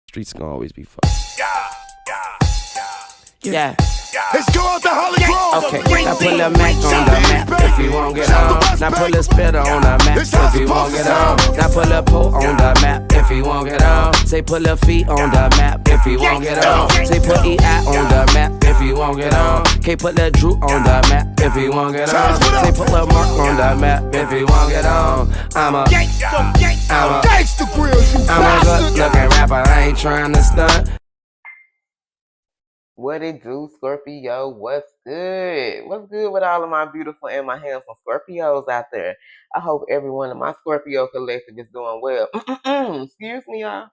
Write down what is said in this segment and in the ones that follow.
Streets gonna always be fucked. Yeah. Let's go out to Hollywood. Okay, now put a Mac on the map if you won't get on. Now put a spitter on the map if you won't get on. Now put a po on the map if you won't get on. Say put a feet on the map if you won't get on. Say put EI on the map if you won't get on. Can't put that Drew on the map if you won't get on. Say put a Mark on the map if you won't get on. I'm a good looking rapper, I ain't trying to stunt. What it do, Scorpio? What's good? What's good with all of my beautiful and my handsome Scorpios out there? I hope everyone in my Scorpio collective is doing well. Excuse me, y'all.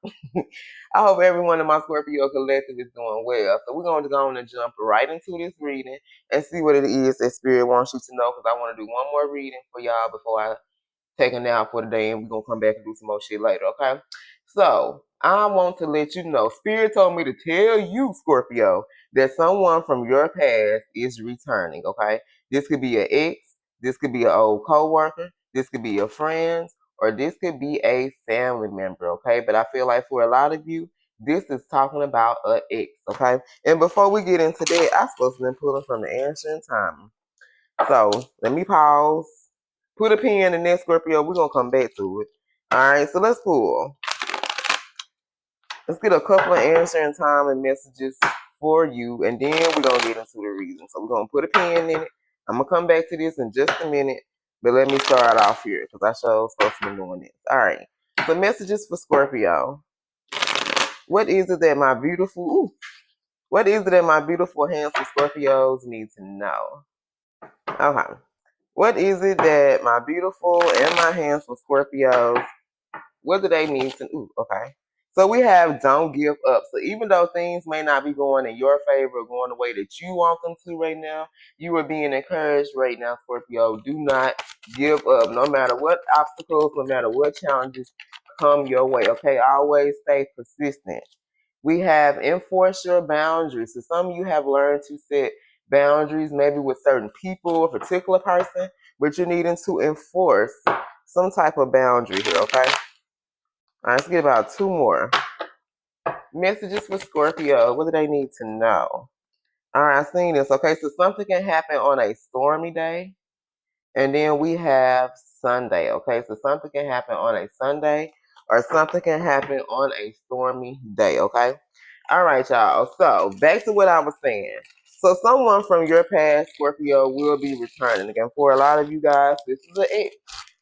I hope everyone in my Scorpio collective is doing well. So we're going to go on and jump right into this reading and see what it is that Spirit wants you to know, because I want to do one more reading for y'all before I take a nap for the day, and we're going to come back and do some more shit later, okay? So I want to let you know, Spirit told me to tell you, Scorpio, that someone from your past is returning, okay? This could be an ex, this could be an old co-worker, this could be your friends, or this could be a family member, okay? But I feel like for a lot of you, this is talking about an ex, okay? And before we get into that, I'm supposed to be pulling from the ancient time. So let me pause, put a pin in that, Scorpio. We're going to come back to it. All right, so let's pull. Let's get a couple of answering time and messages for you, and then we're going to get into the reason. So we're going to put a pin in it. I'm going to come back to this in just a minute, but let me start off here because I was supposed to be doing this. All right, so messages for Scorpio. What is it that my beautiful, handsome Scorpios need to know? Okay. What is it that my beautiful and my handsome Scorpios, what do they need to, okay. So we have don't give up. So even though things may not be going in your favor or going the way that you want them to right now, you are being encouraged right now, Scorpio. Do not give up. No matter what obstacles, no matter what challenges come your way, okay? Always stay persistent. We have enforce your boundaries. So some of you have learned to set boundaries, maybe with certain people, a particular person, but you're needing to enforce some type of boundary here, okay? All right, let's get about two more. Messages for Scorpio. What do they need to know? All right, I've seen this. Okay, so something can happen on a stormy day. And then we have Sunday. Okay, so something can happen on a Sunday or something can happen on a stormy day. Okay. All right, y'all. So back to what I was saying. So someone from your past, Scorpio, will be returning. Again, for a lot of you guys, this is an ex.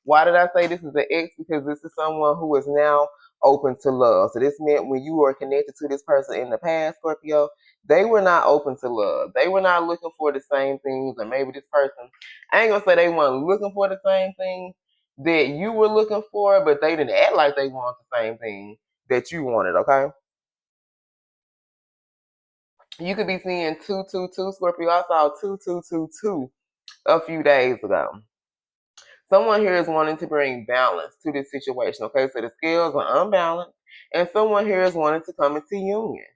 Why did I say this is an ex? Because this is someone who is now open to love. So this meant when you were connected to this person in the past, Scorpio, they were not open to love. They were not looking for the same things, or maybe this person, I ain't gonna say they weren't looking for the same thing that you were looking for, but they didn't act like they wanted the same thing that you wanted, okay? You could be seeing 222, Scorpio. I saw 2222 a few days ago. Someone here is wanting to bring balance to this situation, okay? So the scales are unbalanced, and someone here is wanting to come into union.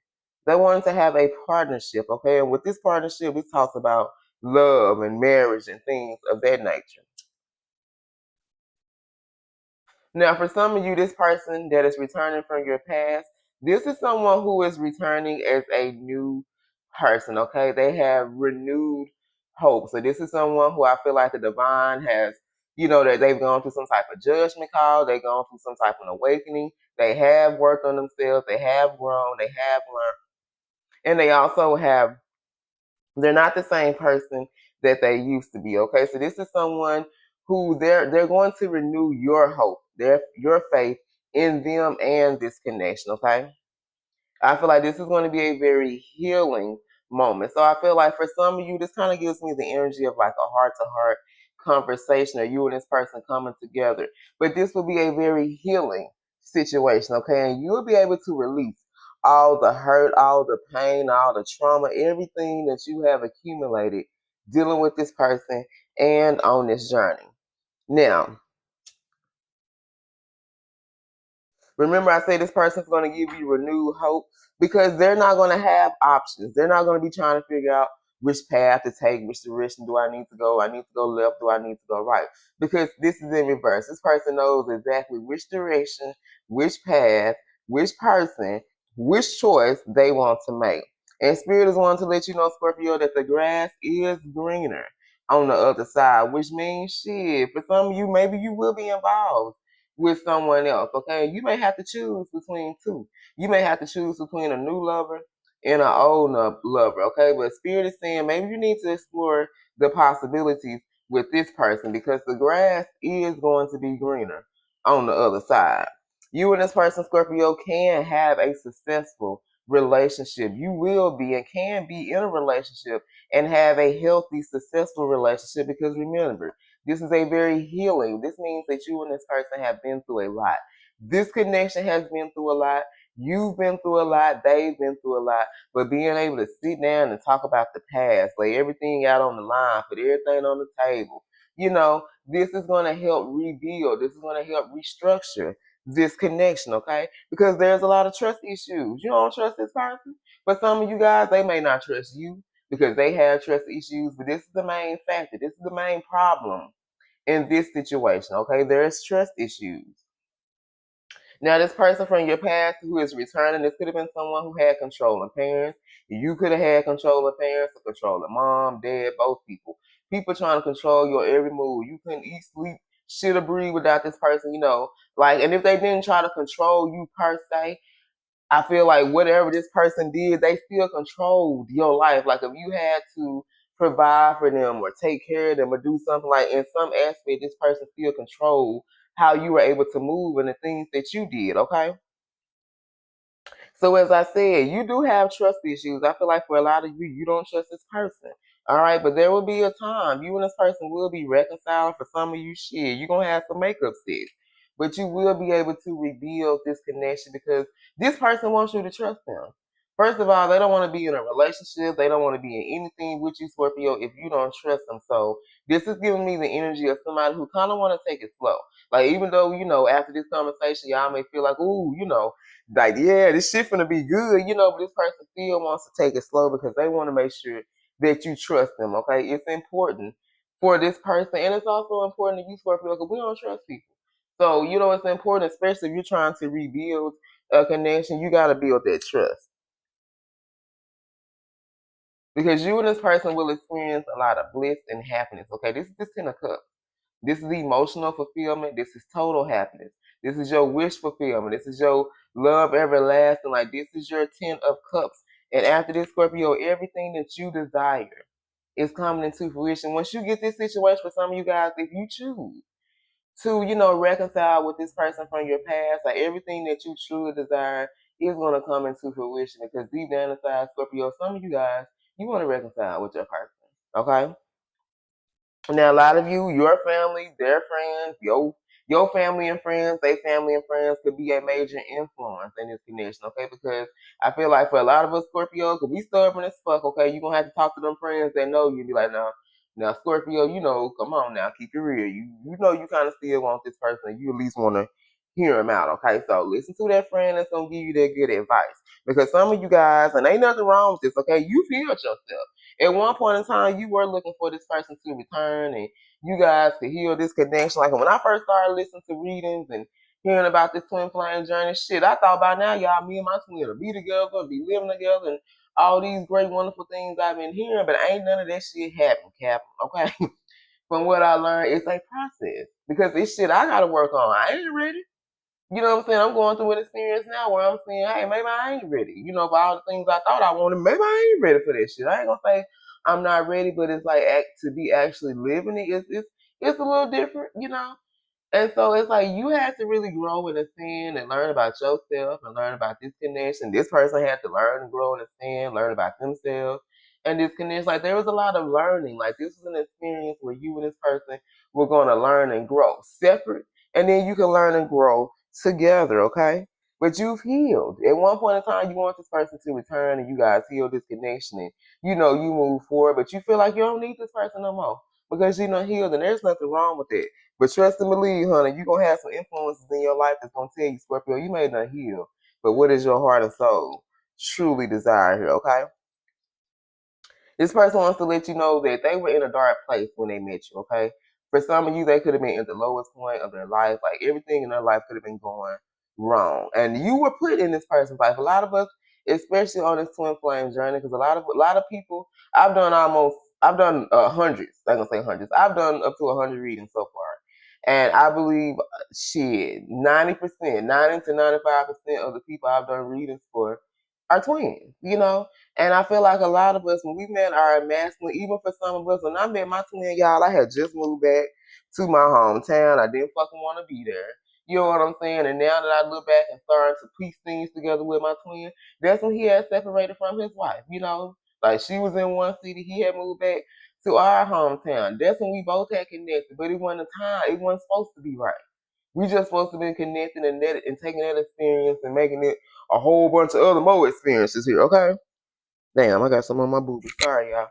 They wanted to have a partnership, okay? And with this partnership, it talks about love and marriage and things of that nature. Now, for some of you, this person that is returning from your past, this is someone who is returning as a new person, okay? They have renewed hope. So this is someone who I feel like the divine has, that they've gone through some type of judgment call. They've gone through some type of awakening. They have worked on themselves. They have grown. They have learned. And they also have, they're not the same person that they used to be, okay? So this is someone who they're going to renew your hope, your faith in them and this connection, okay? I feel like this is going to be a very healing moment. So I feel like for some of you, this kind of gives me the energy of like a heart-to-heart conversation, or you and this person coming together. But this will be a very healing situation, okay? And you'll be able to release all the hurt, all the pain, all the trauma, everything that you have accumulated dealing with this person and on this journey. Now, remember I say this person's going to give you renewed hope because they're not going to have options. They're not going to be trying to figure out which path to take, which direction do I need to go? I need to go left, do I need to go right? Because this is in reverse. This person knows exactly which direction, which path, which person, which choice they want to make. And Spirit is wanting to let you know, Scorpio, that the grass is greener on the other side, which means shit. For some of you, maybe you will be involved with someone else, okay? You may have to choose between two. You may have to choose between a new lover and an old lover, okay? But Spirit is saying maybe you need to explore the possibilities with this person because the grass is going to be greener on the other side. You and this person, Scorpio, can have a successful relationship. You will be and can be in a relationship and have a healthy, successful relationship because remember, this is a very healing. This means that you and this person have been through a lot. This connection has been through a lot. You've been through a lot. They've been through a lot. But being able to sit down and talk about the past, lay everything out on the line, put everything on the table, this is going to help rebuild. This is going to help restructure this connection, okay? Because there's a lot of trust issues. You don't trust this person. But some of you guys, they may not trust you because they have trust issues. But this is the main factor. This is the main problem in this situation, okay? There's trust issues. Now, this person from your past who is returning, this could have been someone who had controlling parents. You could have had controlling parents or controlling mom, dad, both people. People trying to control your every move. You couldn't eat, sleep, shit, or breathe without this person, and if they didn't try to control you per se, I feel like whatever this person did, they still controlled your life. Like if you had to provide for them or take care of them or do something like in some aspect, this person still controlled how you were able to move and the things that you did, okay? So as I said, you do have trust issues. I feel like for a lot of you, you don't trust this person. All right, but there will be a time you and this person will be reconciled. For some of you, shit, you're gonna have some makeup sex. But you will be able to rebuild this connection because this person wants you to trust them. First of all, they don't want to be in a relationship. They don't want to be in anything with you, Scorpio, if you don't trust them. So this is giving me the energy of somebody who kind of want to take it slow. Like even though, after this conversation, y'all may feel like, ooh, like, yeah, this shit finna be good, but this person still wants to take it slow because they want to make sure that you trust them, okay? It's important for this person, and it's also important to you, Scorpio, because we don't trust people. So, it's important, especially if you're trying to rebuild a connection, you got to build that trust. Because you and this person will experience a lot of bliss and happiness, okay? This is the 10 of Cups. This is emotional fulfillment. This is total happiness. This is your wish fulfillment. This is your love everlasting. Like this is your 10 of Cups. And after this, Scorpio, everything that you desire is coming into fruition. Once you get this situation, for some of you guys, if you choose to, reconcile with this person from your past, like everything that you truly desire is going to come into fruition because deep down inside, Scorpio, some of you guys, you want to reconcile with your person. Okay? Now, a lot of you, your family, their friends, your family and friends, their family and friends could be a major influence in this connection, okay? Because I feel like for a lot of us Scorpio, because we stubborn as fuck, okay? You're going to have to talk to them friends that know you and be like, now Scorpio, come on now, keep it real. You know you kind of still want this person. You at least want to hear him out, okay? So listen to that friend that's going to give you that good advice. Because some of you guys, and ain't nothing wrong with this, okay? You healed yourself. At one point in time, you were looking for this person to return and you guys could heal this connection. Like when I first started listening to readings and hearing about this twin flame journey, shit, I thought by now, y'all, me and my twin will be together, be living together, and all these great, wonderful things I've been hearing, but ain't none of that shit happen, Cap, okay? From what I learned, it's a process. Because it's shit I gotta work on. I ain't ready. You know what I'm saying? I'm going through an experience now where I'm saying, hey, maybe I ain't ready. For all the things I thought I wanted, maybe I ain't ready for that shit. I ain't gonna say I'm not ready, but it's like to be actually living it. It's a little different. And so it's like you had to really grow and understand and learn about yourself and learn about this connection. This person had to learn and grow and understand, learn about themselves and this connection. Like there was a lot of learning. Like this was an experience where you and this person were going to learn and grow separate, and then you can learn and grow together. Okay, but you've healed. At one point in time, you want this person to return, and you guys heal this connection, and you move forward. But you feel like you don't need this person no more because you're not healed, and there's nothing wrong with it. But trust and believe, honey, you're going to have some influences in your life that's going to tell you, Scorpio, you may not heal, but what is your heart and soul truly desire here, okay? This person wants to let you know that they were in a dark place when they met you, okay? For some of you, they could have been at the lowest point of their life. Like everything in their life could have been going wrong. And you were put in this person's life. A lot of us, especially on this twin flame journey, because a lot of people, I've done hundreds. I'm gonna say hundreds. I've done up to 100 readings so far, and I believe 90%, 90 to 95% of the people I've done readings for are twins. And I feel like a lot of us, when we met our masculine, even for some of us, when I met my twin, y'all, I had just moved back to my hometown. I didn't fucking want to be there. You know what I'm saying? And now that I look back and starting to piece things together with my twin, that's when he had separated from his wife. Like she was in one city, he had moved back to our hometown. That's when we both had connected. But it wasn't a time, it wasn't supposed to be right. We just supposed to be connecting and taking that experience and making it a whole bunch of other more experiences here, okay? Damn, I got some on my boobies. Sorry, y'all.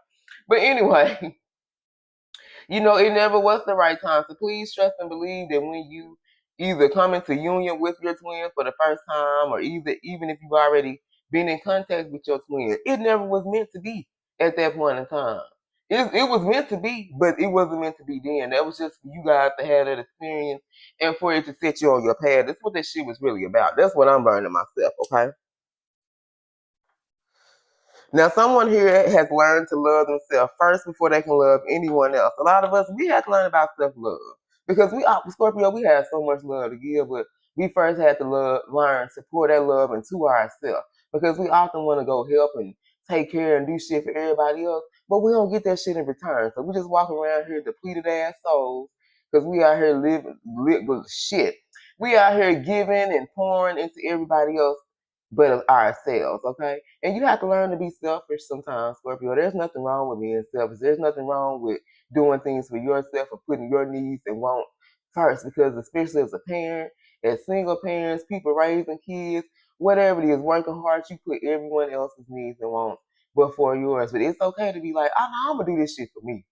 But anyway, it never was the right time. So please trust and believe that when you either come into union with your twin for the first time, or even if you've already been in contact with your twin, it never was meant to be at that point in time. It was meant to be, but it wasn't meant to be then. That was just for you guys to have that experience and for it to set you on your path. That's what that shit was really about. That's what I'm learning myself, okay? Now, someone here has learned to love themselves first before they can love anyone else. A lot of us, we have to learn about self-love. Because Scorpio, we have so much love to give, but we first had to learn to pour that love into ourselves. Because we often want to go help and take care and do shit for everybody else, but we don't get that shit in return. So we just walk around here depleted ass souls because we out here living with shit. We out here giving and pouring into everybody else but of ourselves, okay? And you have to learn to be selfish sometimes, Scorpio. There's nothing wrong with being selfish. There's nothing wrong with doing things for yourself or putting your needs and wants first, because especially as a parent, as single parents, people raising kids, whatever it is, working hard, you put everyone else's needs and wants before yours. But it's okay to be like, I'm going to do this shit for me.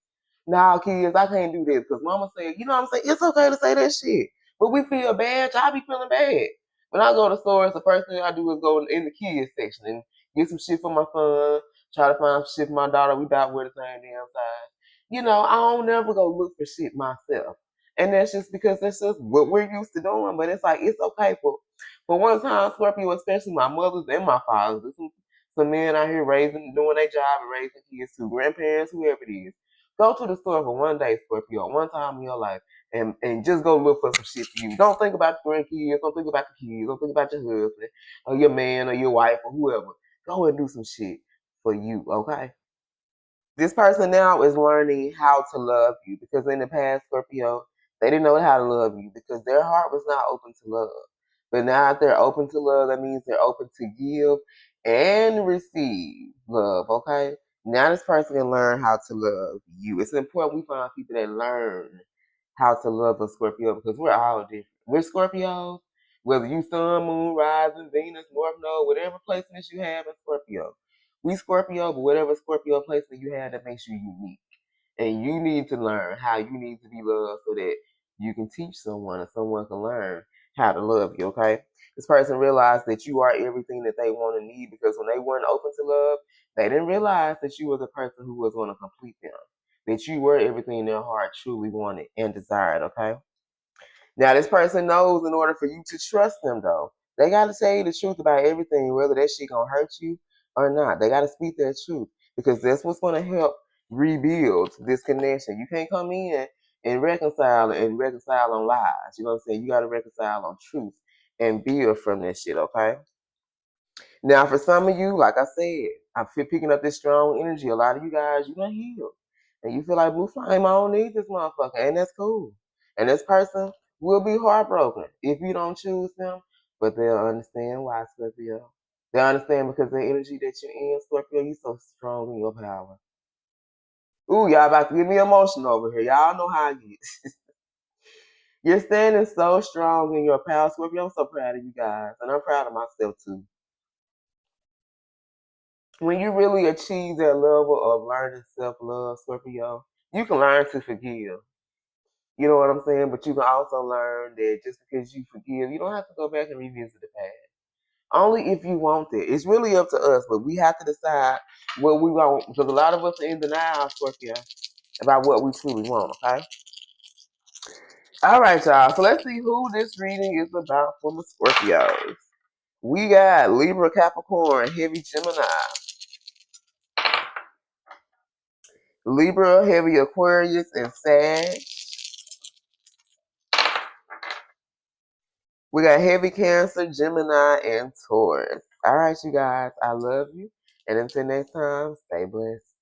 Nah, kids, I can't do this because mama said, you know what I'm saying? It's okay to say that shit. But we feel bad. I be feeling bad. When I go to stores, the first thing I do is go in the kids section and get some shit for my son, try to find some shit for my daughter. We about wear the same damn size. I don't never go look for shit myself. And that's just because that's just what we're used to doing. But it's like, it's okay for one time, Scorpio, especially my mothers and my fathers. There's some men out here doing their job and raising kids too, grandparents, whoever it is. Go to the store for one day, Scorpio, one time in your life, and just go look for some shit for you. Don't think about the grandkids. Don't think about the kids. Don't think about your husband or your man or your wife or whoever. Go and do some shit for you, okay? This person now is learning how to love you, because in the past, Scorpio, they didn't know how to love you because their heart was not open to love. But now that they're open to love, that means they're open to give and receive love, okay? Now this person can learn how to love you. It's important we find people that learn how to love a Scorpio, because we're all different. We're Scorpios, whether you sun, moon, rising, Venus, North Node, whatever placement you have in Scorpio. We Scorpio, but whatever Scorpio placement you have, that makes you unique. And you need to learn how you need to be loved so that you can teach someone and someone can learn how to love you, okay? This person realized that you are everything that they want and need, because when they weren't open to love, they didn't realize that you were the person who was going to complete them. That you were everything their heart truly wanted and desired, okay? Now, this person knows in order for you to trust them, though, they got to tell you the truth about everything, whether that shit going to hurt you or not. They got to speak their truth, because that's what's going to help rebuild this connection. You can't come in and reconcile on lies. You know what I'm saying? You got to reconcile on truth and build from that shit, okay? Now, for some of you, like I said, I feel picking up this strong energy. A lot of you guys, you done healed. And you feel like, Blue Flame, I don't need this motherfucker. And that's cool. And this person will be heartbroken if you don't choose them. But they'll understand why, Scorpio. They'll understand because the energy that you're in, Scorpio, you're so strong in your power. Ooh, y'all about to get me emotional over here. Y'all know how I get. You're standing so strong in your power, Scorpio. I'm so proud of you guys. And I'm proud of myself, too. When you really achieve that level of learning self-love, Scorpio, you can learn to forgive. You know what I'm saying? But you can also learn that just because you forgive, you don't have to go back and revisit the past. Only if you want it. It's really up to us, but we have to decide what we want, because a lot of us are in denial, Scorpio, about what we truly want, okay? All right, y'all. So let's see who this reading is about for the Scorpios. We got Libra, Capricorn, Heavy Gemini. Libra, Heavy Aquarius, and Sag. We got Heavy Cancer, Gemini, and Taurus. All right, you guys. I love you. And until next time, stay blessed.